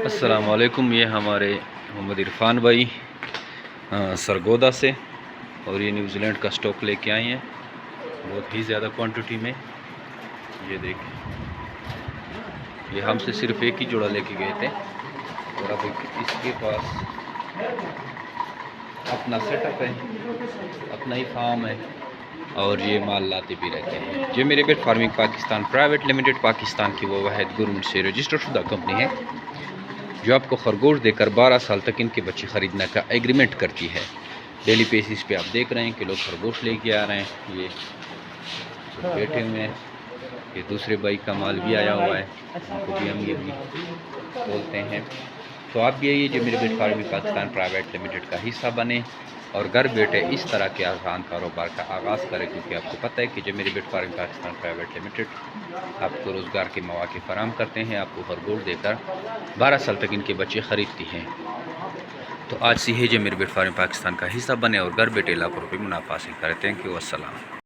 السلام علیکم، یہ ہمارے محمد عرفان بھائی سرگودا سے، اور یہ نیوزی لینڈ کا سٹاک لے کے آئے ہیں بہت ہی زیادہ کوانٹٹی میں۔ یہ دیکھیں، یہ ہم سے صرف ایک ہی جوڑا لے کے گئے تھے، اور اب اس کے پاس اپنا سیٹ اپ ہے، اپنا ہی فارم ہے، اور یہ مال لاتے بھی رہتے ہیں۔ یہ میرے beet farming Pakistan private limited Pakistan کی وہ واحد گورنمنٹ سے رجسٹر شدہ کمپنی ہے جو آپ کو خرگوش دے کر 12 سال تک ان کے بچے خریدنے کا ایگریمنٹ کرتی ہے۔ ڈیلی بیسس پہ آپ دیکھ رہے ہیں کہ لوگ خرگوش لے کے آ رہے ہیں، یہ بیٹھے ہوئے ہیں۔ یہ دوسرے بھائی کا مال بھی آیا ہوا ہے، ان کو بھی ہم یہ بھی بولتے ہیں۔ تو آپ بھی آئیے جو میرے beet farming Pakistan private limited کا حصہ بنے، اور گھر بیٹھے اس طرح کے آسان کاروبار کا آغاز کرے، کیونکہ آپ کو پتہ ہے کہ جو میرے beet farming Pakistan private limited آپ کو روزگار کے مواقع فراہم کرتے ہیں، آپ کو خرگوش دے کر 12 سال تک ان کے بچے خریدتی ہیں۔ تو آج سے ہی جو میرے بیٹ فارمنگ پاکستان کا حصہ بنے اور گھر بیٹھے لاکھوں روپے منافع حاصل کرے۔ تھینک یو، السلام۔